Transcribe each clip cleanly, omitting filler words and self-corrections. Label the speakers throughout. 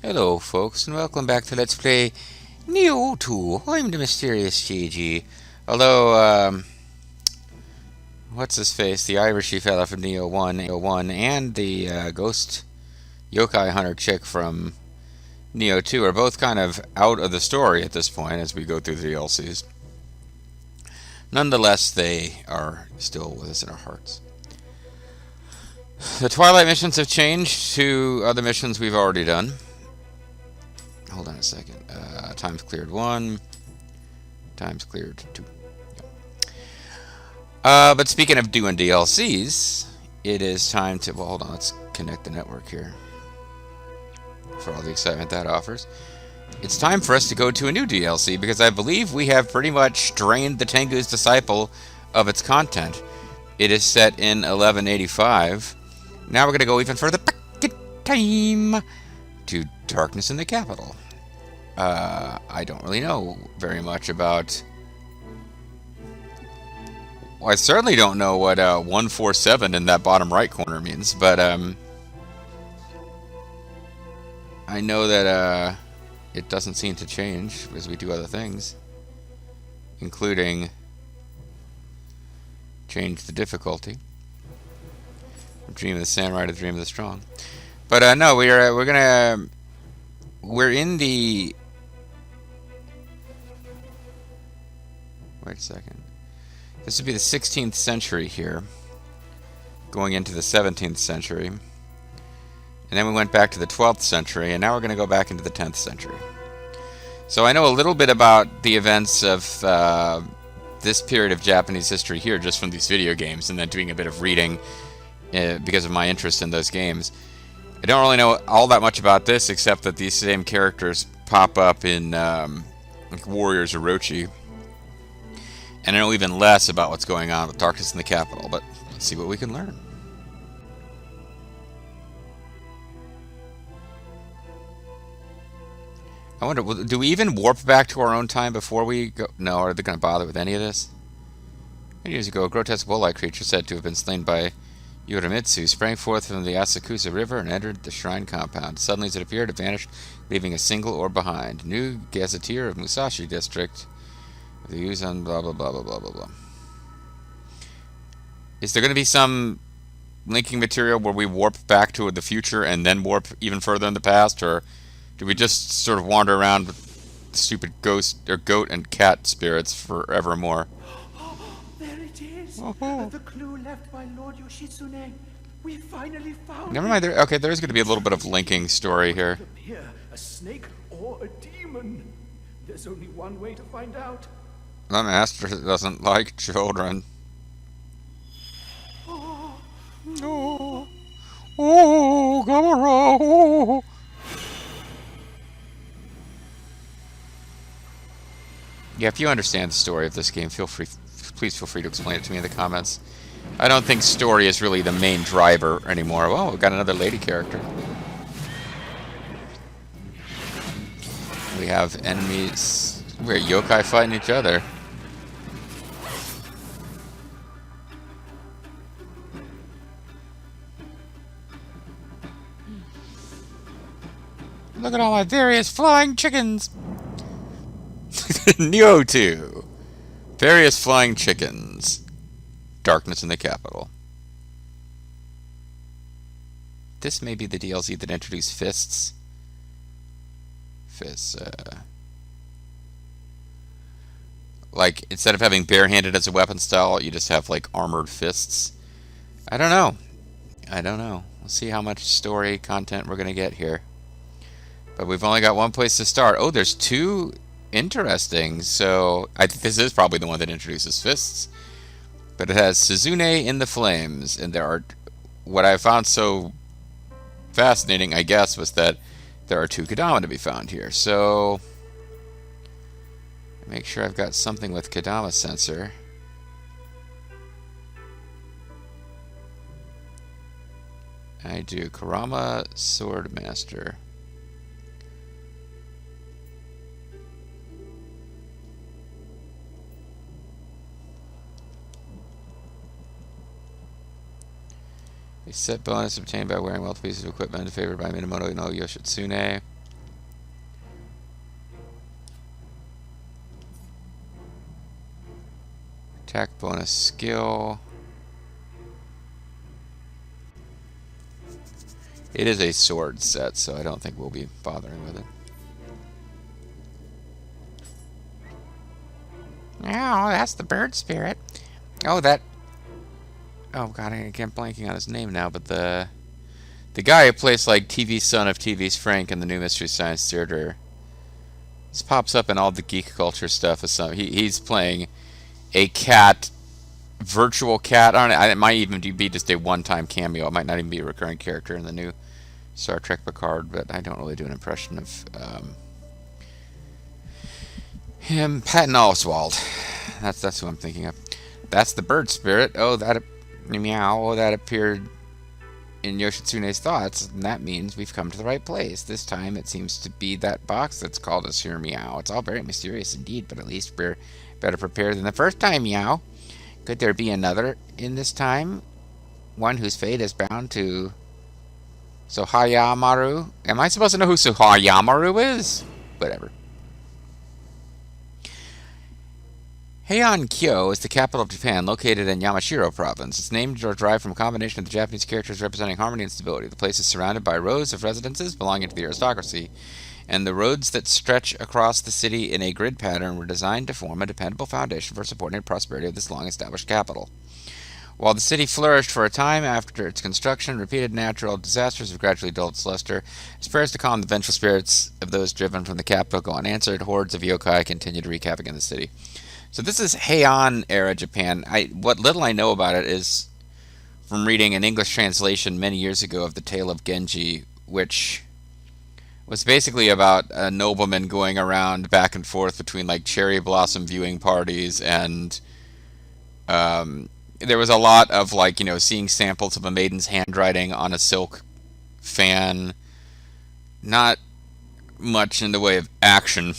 Speaker 1: Hello, folks, and welcome back to Let's Play Nioh 2. I'm the mysterious GG. Although, what's his face? The Irishy fella from Nioh 1, and the ghost yokai hunter chick from Nioh 2 are both kind of out of the story at this point as we go through the DLCs. Nonetheless, they are still with us in our hearts. The Twilight missions have changed to other missions we've already done. Hold on a second. Times cleared 1. Times cleared 2. But speaking of doing DLCs, it is time to... Well, hold on. Let's connect the network here. For all the excitement that offers. It's time for us to go to a new DLC, because I believe we have pretty much drained the Tengu's Disciple of its content. It is set in 1185. Now we're going to go even further back in time to Darkness in the Capital. I don't really know very much about... Well, I certainly don't know what 147 in that bottom right corner means, but I know that it doesn't seem to change as we do other things, including change the difficulty from Dream of the Samurai to Dream of the Strong. But no, we're in the... Wait a second. This would be the 16th century here, going into the 17th century. And then we went back to the 12th century, and now we're going to go back into the 10th century. So I know a little bit about the events of this period of Japanese history here, just from these video games, and then doing a bit of reading because of my interest in those games. I don't really know all that much about this, except that these same characters pop up in like Warriors Orochi. And I know even less about what's going on with Darkness in the Capital, but let's see what we can learn. I wonder, do we even warp back to our own time before we go? No, are they going to bother with any of this? Many years ago, a grotesque bull-like creature said to have been slain by Yorimitsu sprang forth from the Asakusa River and entered the shrine compound. Suddenly as it appeared, it vanished, leaving a single orb behind. New gazetteer of Musashi District. The use on blah blah blah blah blah blah blah. Is there going to be some linking material where we warp back to the future and then warp even further in the past, or do we just sort of wander around with stupid ghost or goat and cat spirits forevermore?
Speaker 2: There it is.
Speaker 1: Oh.
Speaker 2: The clue left by Lord Yoshitsune. We finally found
Speaker 1: Never
Speaker 2: it.
Speaker 1: mind. Okay, there is going to be a little bit of linking story here.
Speaker 2: Here, a snake or a demon. There's only one way to find out.
Speaker 1: The master doesn't like children.
Speaker 2: Oh,
Speaker 1: Oh, oh, Gamera. Oh. Yeah, if you understand the story of this game, please feel free to explain it to me in the comments. I don't think story is really the main driver anymore. Oh, we've got another lady character. We have enemies. We're yokai fighting each other. Look at all my various flying chickens! Nioh 2. Various flying chickens. Darkness in the Capital. This may be the DLC that introduced fists. Fists, like, instead of having barehanded as a weapon style, you just have, like, armored fists. I don't know. We'll see how much story content we're going to get here. But we've only got one place to start. Oh, there's two. Interesting. So I think this is probably the one that introduces fists. But it has Suzune in the Flames. And there are... What I found so fascinating, I guess, was that there are two Kodama to be found here. So... Make sure I've got something with Kodama sensor. I do. Kurama Swordmaster. A set bonus obtained by wearing multiple pieces of equipment favored by Minamoto no Yoshitsune. Attack bonus skill. It is a sword set, so I don't think we'll be bothering with it. Oh, that's the bird spirit. Oh, that... Oh, God, I can't blanking on his name now, but the guy who plays, like, TV's son of TV's Frank in the new Mystery Science Theater. This pops up in all the geek culture stuff. He's playing a cat, virtual cat. I don't know, it might even be just a one-time cameo. It might not even be a recurring character in the new Star Trek Picard, but I don't really do an impression of him. Patton Oswalt. That's who I'm thinking of. That's the bird spirit. Oh, that meow. Oh, that appeared in Yoshitsune's thoughts, and that means we've come to the right place. This time it seems to be that box that's called us here, meow. It's all very mysterious indeed, but at least we're better prepared than the first time, meow. Could there be another in this time? One whose fate is bound to Sohayamaru? Am I supposed to know who Sohayamaru is? Whatever. Heian-kyo is the capital of Japan, located in Yamashiro province. Its name is derived from a combination of the Japanese characters representing harmony and stability. The place is surrounded by rows of residences belonging to the aristocracy, and the roads that stretch across the city in a grid pattern were designed to form a dependable foundation for supporting the prosperity of this long-established capital. While the city flourished for a time after its construction, repeated natural disasters have gradually dulled its luster. As prayers to calm the vengeful spirits of those driven from the capital go unanswered, hordes of yokai continue to wreak havoc in the city. So this is Heian era Japan. What little I know about it is from reading an English translation many years ago of the Tale of Genji, which was basically about a nobleman going around back and forth between like cherry blossom viewing parties, and there was a lot of like, seeing samples of a maiden's handwriting on a silk fan. Not much in the way of action.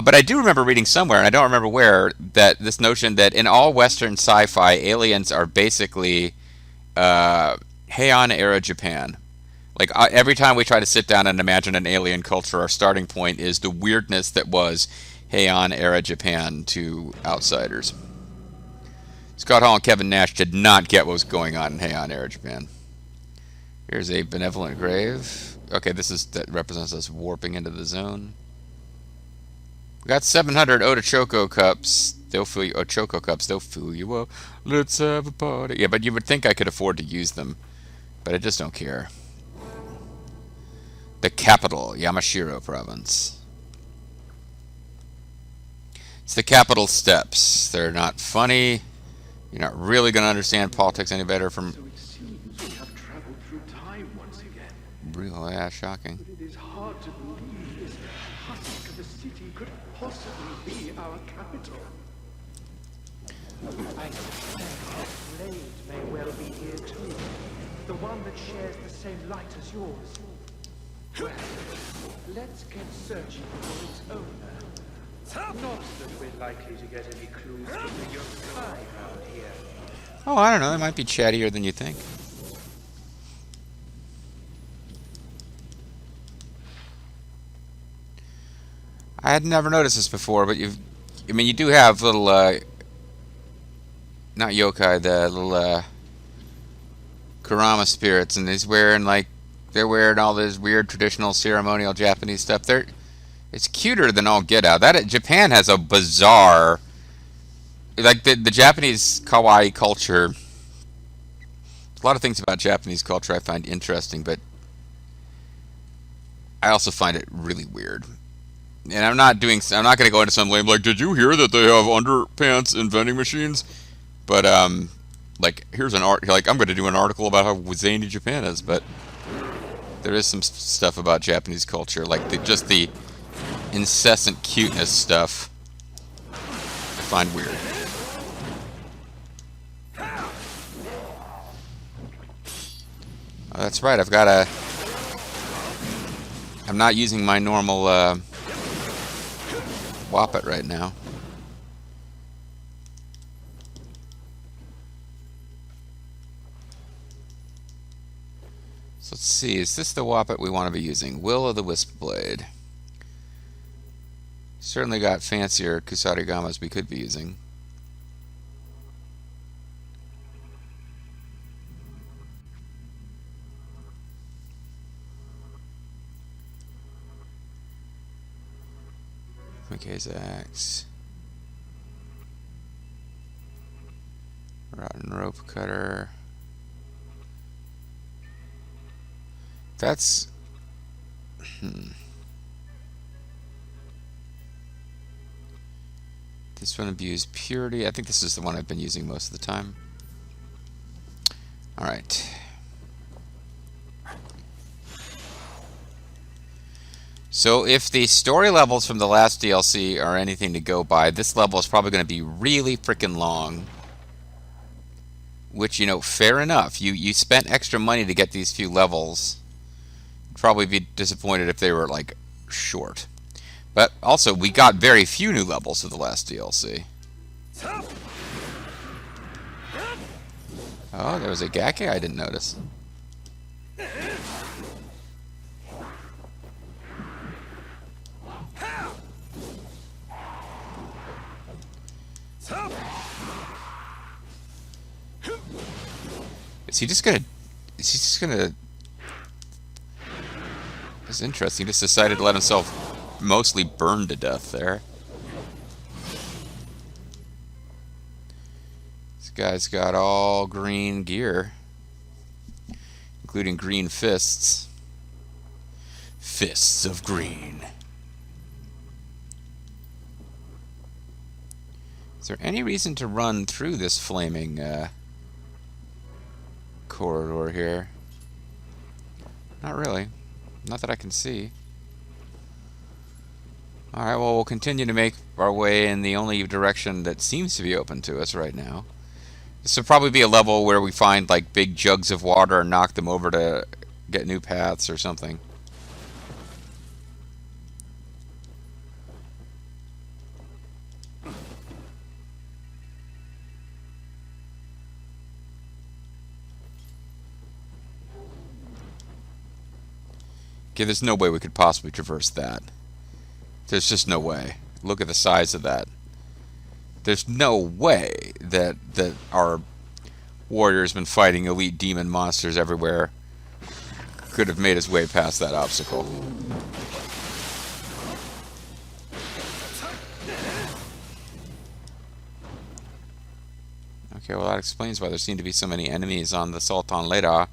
Speaker 1: But I do remember reading somewhere, and I don't remember where, that this notion that in all Western sci-fi, aliens are basically Heian-era Japan. Like, every time we try to sit down and imagine an alien culture, our starting point is the weirdness that was Heian-era Japan to outsiders. Scott Hall and Kevin Nash did not get what was going on in Heian-era Japan. Here's a benevolent grave. Okay, that represents us warping into the zone. We got 700 Otochoko cups. They'll fill you. Choco cups. They'll fill you up. Let's have a party. Yeah, but you would think I could afford to use them, but I just don't care. The capital, Yamashiro province. It's the capital steps. They're not funny. You're not really going to understand politics any better from.
Speaker 2: So it seems we have traveled through time once again.
Speaker 1: Real, yeah, shocking.
Speaker 2: But it is hard to believe this husk of a city could possibly be our capital. I suspect that blade may well be here too. The one that shares the same light as yours. Well, let's get searching for its owner. Not that we're likely to get any clues from the yokai around here.
Speaker 1: Oh, I don't know. They might be chattier than you think. I had never noticed this before, but you do have little, not yokai, the little, Kurama spirits, and they're wearing all this weird traditional ceremonial Japanese stuff. It's cuter than all get out. Japan has a bizarre, like the Japanese kawaii culture. A lot of things about Japanese culture I find interesting, but I also find it really weird. And I'm not going to go into some lame like, did you hear that they have underpants and vending machines? But like, here's an art. Like, I'm going to do an article about how zany Japan is, but there is some stuff about Japanese culture, like the incessant cuteness stuff. I find weird. Oh, that's right. I'm not using my normal Whoppet right now. So let's see, is this the Whoppet we want to be using? Will of the Wisp Blade. Certainly got fancier Kusarigamas we could be using. McKay's axe. Rod and rope cutter. That's... This one abuse purity. I think this is the one I've been using most of the time. Alright. So if the story levels from the last DLC are anything to go by, this level is probably going to be really freaking long. Which, you know, fair enough. You spent extra money to get these few levels. Probably be disappointed if they were, like, short. But also, we got very few new levels for the last DLC. Oh, there was a Gake I didn't notice. Is he just gonna... It's interesting. He just decided to let himself mostly burn to death there. This guy's got all green gear, including green fists. Fists of green. Is there any reason to run through this flaming corridor here? Not really. Not that I can see. Alright, well, we'll continue to make our way in the only direction that seems to be open to us right now. This will probably be a level where we find, like, big jugs of water and knock them over to get new paths or something. Okay, there's no way we could possibly traverse that. There's just no way. Look at the size of that. There's no way that our warrior's been fighting elite demon monsters everywhere could have made his way past that obstacle. Okay, well that explains why there seem to be so many enemies on the Sultan leda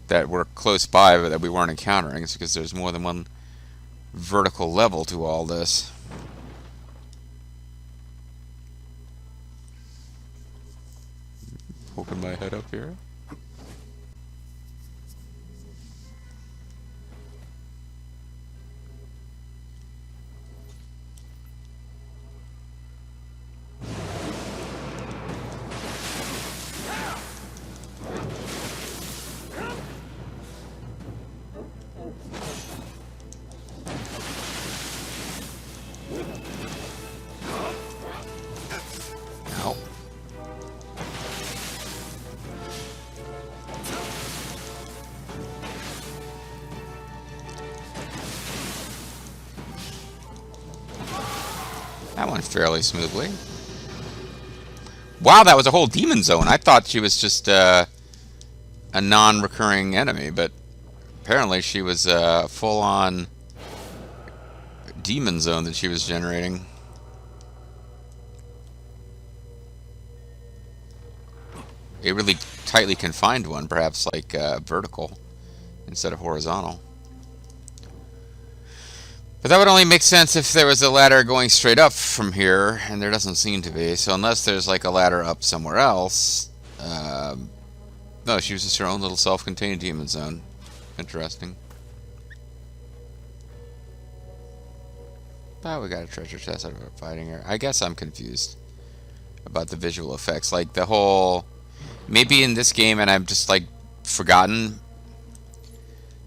Speaker 1: that were close by but that we weren't encountering. It's because there's more than one vertical level to all this. Poking my head up here. That went fairly smoothly. Wow, that was a whole demon zone. I thought she was just a non-recurring enemy, but apparently she was a full-on demon zone that she was generating. A really tightly confined one, perhaps like vertical instead of horizontal. But that would only make sense if there was a ladder going straight up from here, and there doesn't seem to be. So unless there's like a ladder up somewhere else... no, she was just her own little self-contained demon zone. Interesting. But we got a treasure chest out of fighting her. I guess I'm confused about the visual effects. Like the whole... Maybe in this game, and I've just like forgotten...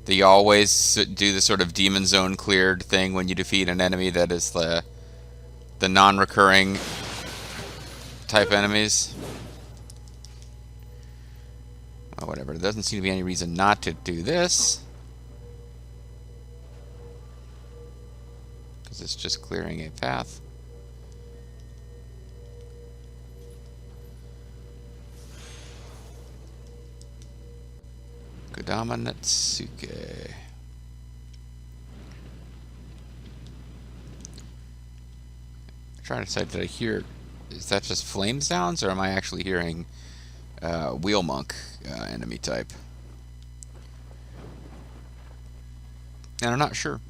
Speaker 1: They always do the sort of demon zone cleared thing when you defeat an enemy that is the non-recurring type enemies. Well, whatever. There doesn't seem to be any reason not to do this. Because it's just clearing a path. Kodama Natsuke. trying to decide, did I hear, is that just flame sounds, or am I actually hearing wheel monk enemy type? And I'm not sure.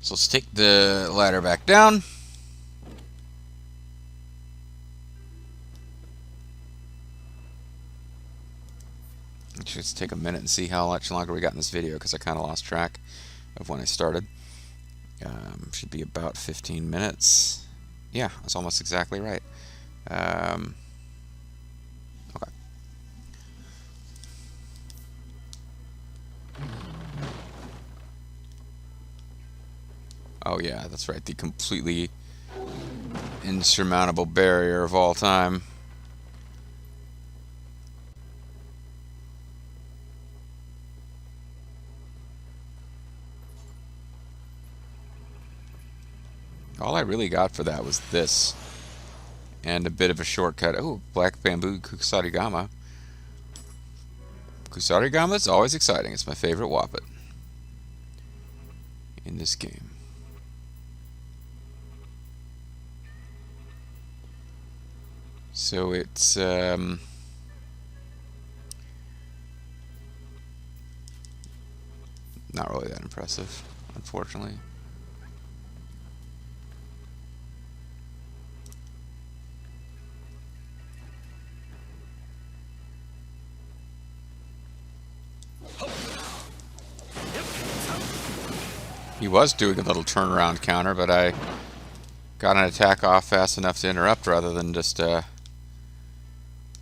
Speaker 1: So let's take the ladder back down. Let's just take a minute and see how much longer we got in this video, because I kind of lost track of when I started. Should be about 15 minutes. Yeah, that's almost exactly right. Okay. Oh yeah, that's right. The completely insurmountable barrier of all time. All I really got for that was this. And a bit of a shortcut. Oh, black bamboo kusarigama. Kusarigama is always exciting. It's my favorite Wappet in this game. So it's not really that impressive, unfortunately. He was doing a little turnaround counter, but I got an attack off fast enough to interrupt rather than just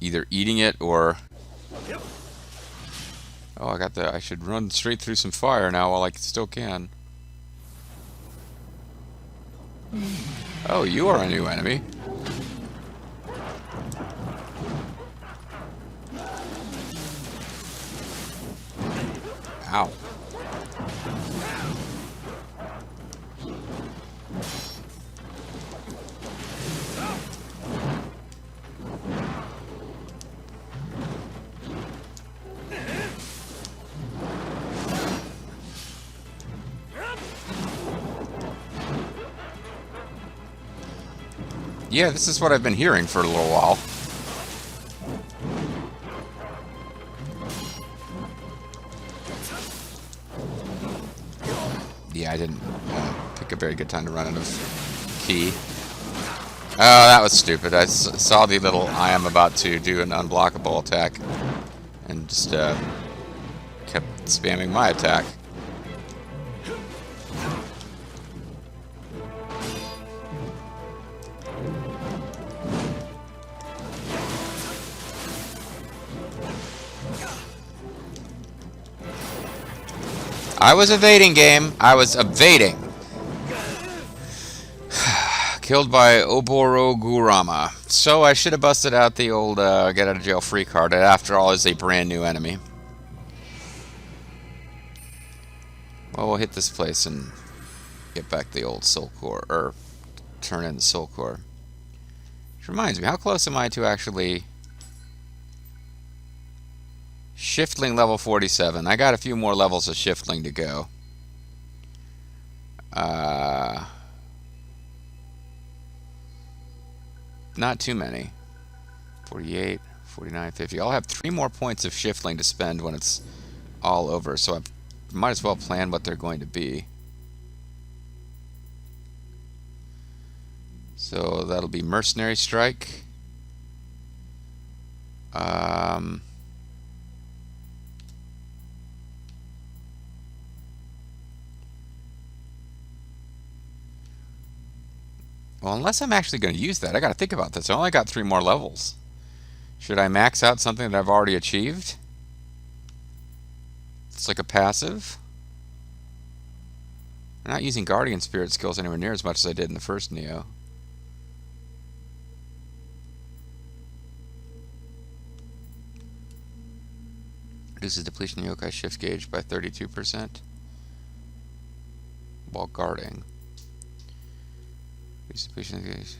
Speaker 1: either eating it or... Oh, I should run straight through some fire now while I still can. Oh, you are a new enemy. Ow. Yeah, this is what I've been hearing for a little while. Yeah, I didn't pick a very good time to run out of key. Oh, that was stupid. I saw the little I am about to do an unblockable attack and just kept spamming my attack. I was evading, game. I was evading. Killed by Oborogurama. So I should have busted out the old get out of jail free card. It, after all, is a brand new enemy. Well, we'll hit this place and get back the old Soulcore, or turn in the Soulcore. Which reminds me, how close am I to actually... Shiftling level 47. I got a few more levels of Shiftling to go. Not too many. 48, 49, 50. I'll have 3 more points of Shiftling to spend when it's all over, so I might as well plan what they're going to be. So that'll be Mercenary Strike. Well, unless I'm actually going to use that, I got to think about this. I only got 3 more levels. Should I max out something that I've already achieved? It's like a passive. I'm not using Guardian Spirit skills anywhere near as much as I did in the first Nioh. Reduces depletion yokai shift gauge by 32% while guarding. Reduces depletion gauge.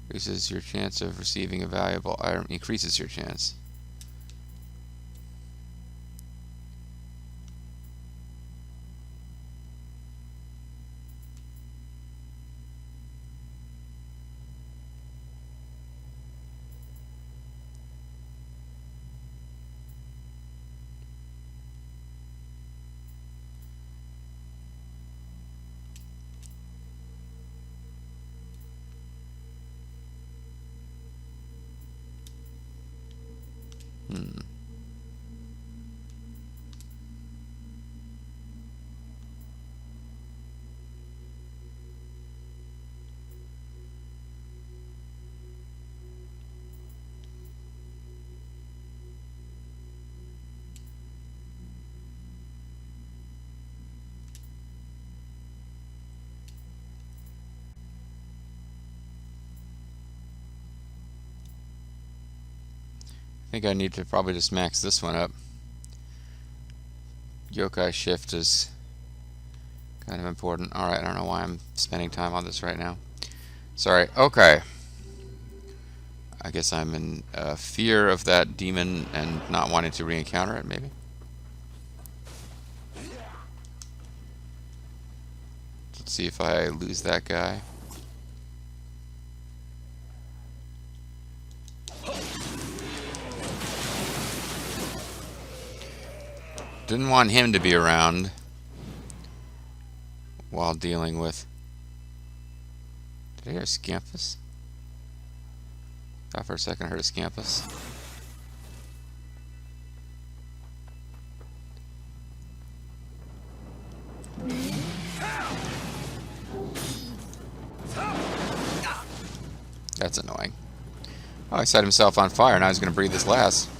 Speaker 1: Increases your chance of receiving a valuable item. Increases your chance. I think I need to probably just max this one up. Yokai shift is kind of important. Alright, I don't know why I'm spending time on this right now. Sorry. Okay. I guess I'm in fear of that demon and not wanting to re-encounter it, maybe. Let's see if I lose that guy. Didn't want him to be around while dealing with... Did I hear a scampus? Thought for a second I heard a scampus. That's annoying. Oh, he set himself on fire. Now he's going to breathe his last.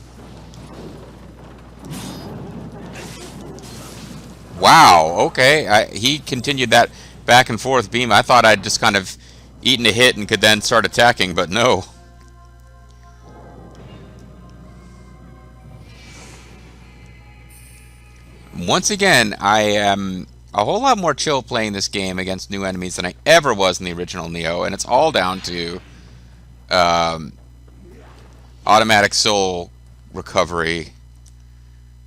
Speaker 1: Wow, okay. He continued that back and forth beam. I thought I'd just kind of eaten a hit and could then start attacking, but no. Once again, I am a whole lot more chill playing this game against new enemies than I ever was in the original Nioh, and it's all down to automatic soul recovery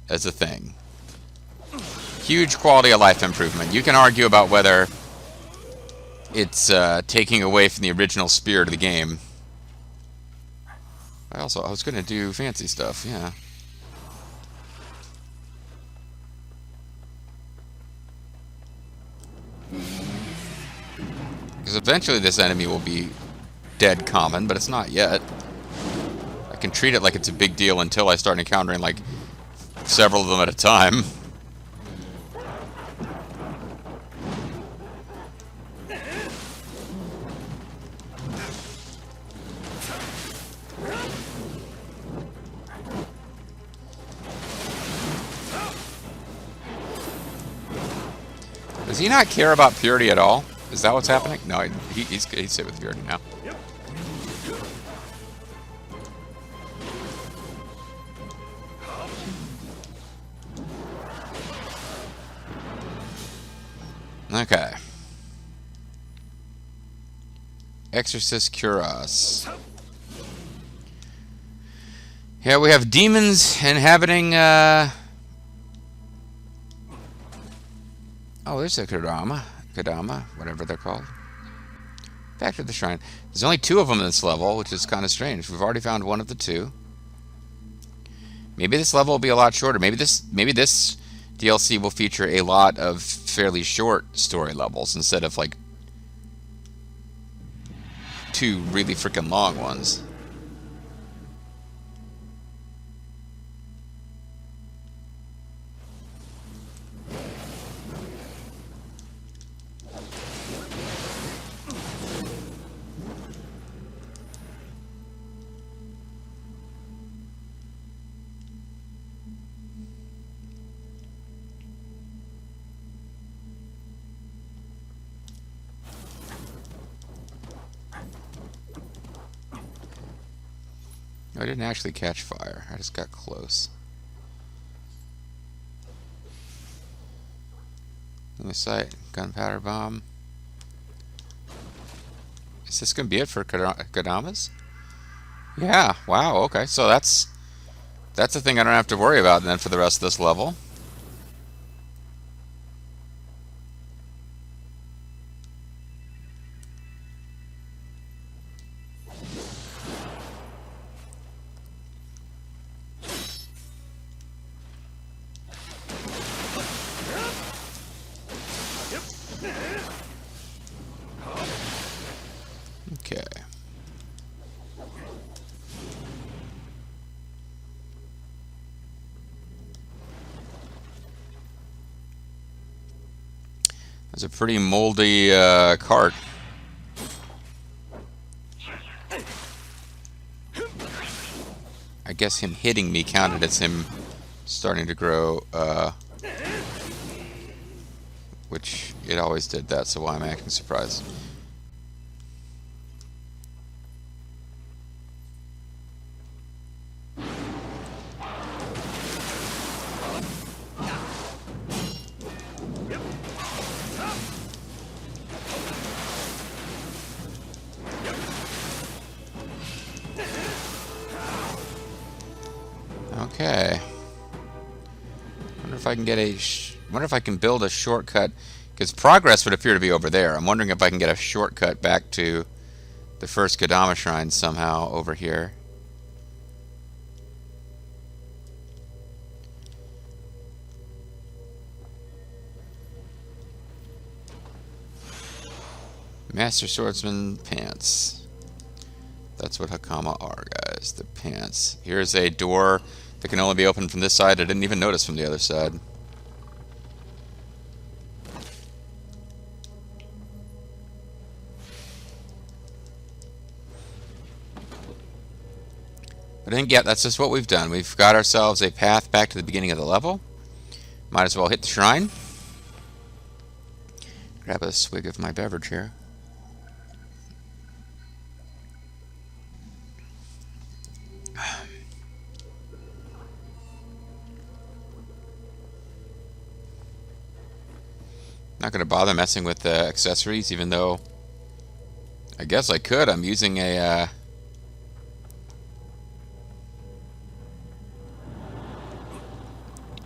Speaker 1: as a thing. Huge quality of life improvement. You can argue about whether it's taking away from the original spirit of the game. I was going to do fancy stuff, yeah. Because eventually this enemy will be dead common, but it's not yet. I can treat it like it's a big deal until I start encountering like several of them at a time. Does he not care about purity at all? Is that what's happening? No, he's hit with purity now. Okay. Exorcist cure us. Yeah, we have demons inhabiting, Oh, there's a Kadama, whatever they're called. Back to the shrine. There's only 2 of them in this level, which is kind of strange. We've already found one of the 2. Maybe this level will be a lot shorter. Maybe this DLC will feature a lot of fairly short story levels instead of like 2 really freaking long ones. I didn't actually catch fire. I just got close. In the sight, gunpowder bomb. Is this gonna be it for Kadamas? Yeah. Wow. Okay. So that's a thing I don't have to worry about then for the rest of this level. Okay. It's a pretty moldy cart. I guess him hitting me counted as him starting to grow, which it always did that, so why am I acting surprised? Okay. Wonder if I can get a. Wonder if I can build a shortcut, because progress would appear to be over there. I'm wondering if I can get a shortcut back to the first Kodama shrine somehow over here. Master Swordsman pants. That's what Hakama are, guys. The pants. Here's a door that can only be opened from this side. I didn't even notice from the other side. But I think, yeah, that's just what we've done. We've got ourselves a path back to the beginning of the level. Might as well hit the shrine. Grab a swig of my beverage here. Not going to bother messing with the accessories, even though I guess I could. I'm using a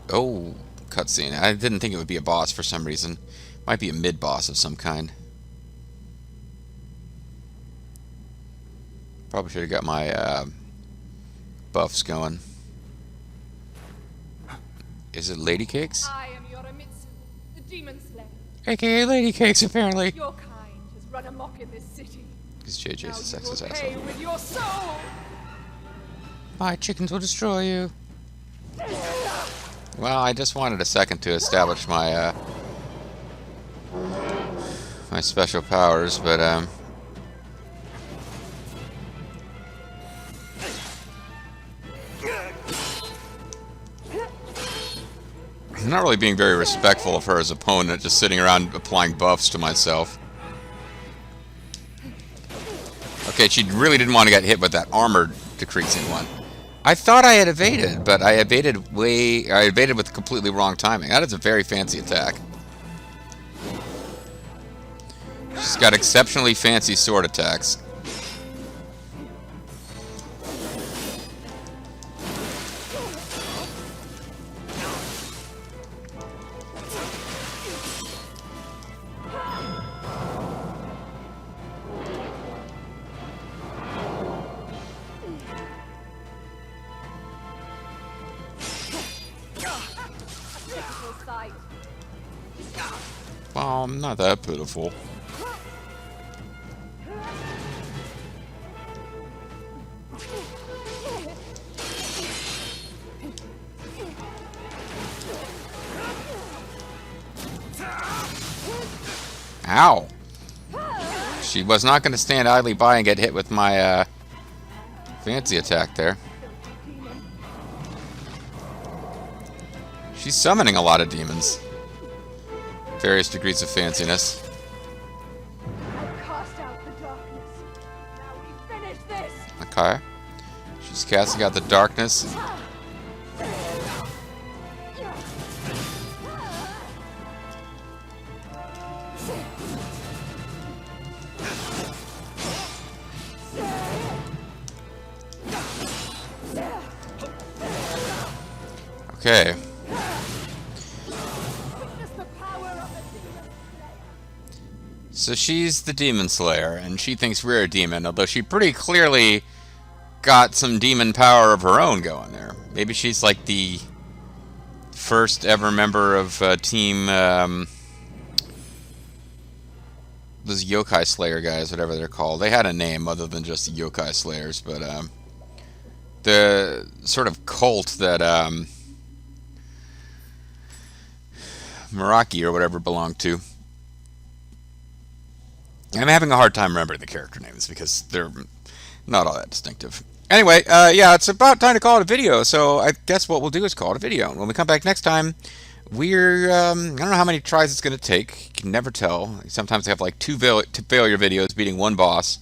Speaker 1: oh, cutscene. I didn't think it would be a boss for some reason. Might be a mid-boss of some kind. Probably should have got my buffs going. Is it Lady Cakes?
Speaker 3: I am Yoromitsu, the demon slayer.
Speaker 1: AKA Lady Cakes, apparently.
Speaker 3: Your kind has run amok in this city.
Speaker 1: Because JJ's a
Speaker 3: Now you will
Speaker 1: sexist
Speaker 3: pay
Speaker 1: asshole.
Speaker 3: with your soul.
Speaker 1: My chickens will destroy you. Well, I just wanted a second to establish my my special powers, but I'm not really being very respectful of her as opponent, just sitting around applying buffs to myself. Okay, she really didn't want to get hit with that armor decreasing one. I thought I had evaded, but I evaded with completely wrong timing. That is a very fancy attack. She's got exceptionally fancy sword attacks.
Speaker 3: Pitiful sight.
Speaker 1: Well, I'm not that pitiful. Ow! She was not going to stand idly by and get hit with my fancy attack there. She's summoning a lot of demons. Various degrees of fanciness.
Speaker 3: I cast out the darkness. Now we finish this.
Speaker 1: Okay. She's casting out the darkness. Okay.
Speaker 3: Witness the power of the demon slayer.
Speaker 1: So she's the demon slayer, and she thinks we're a demon, although she pretty clearly got some demon power of her own going there. Maybe she's like the first ever member of team, those yokai slayer guys, whatever they're called. They had a name other than just the yokai slayers, but the sort of cult that Meraki or whatever belonged to. I'm having a hard time remembering the character names because they're not all that distinctive. Anyway, yeah, it's about time to call it a video, so I guess what we'll do is call it a video. When we come back next time, I don't know how many tries it's going to take. You can never tell. Sometimes I have like two failure videos beating one boss.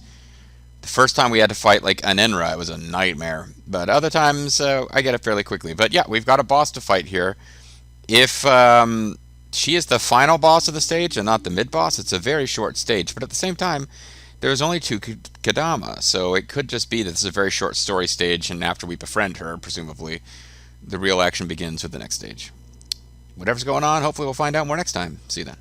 Speaker 1: The first time we had to fight like an Enra, it was a nightmare. But other times, I get it fairly quickly. But yeah, we've got a boss to fight here. If she is the final boss of the stage and not the mid-boss, it's a very short stage. But at the same time, there's only two Kadama, so it could just be that this is a very short story stage, and after we befriend her, presumably, the real action begins with the next stage. Whatever's going on, hopefully we'll find out more next time. See you then.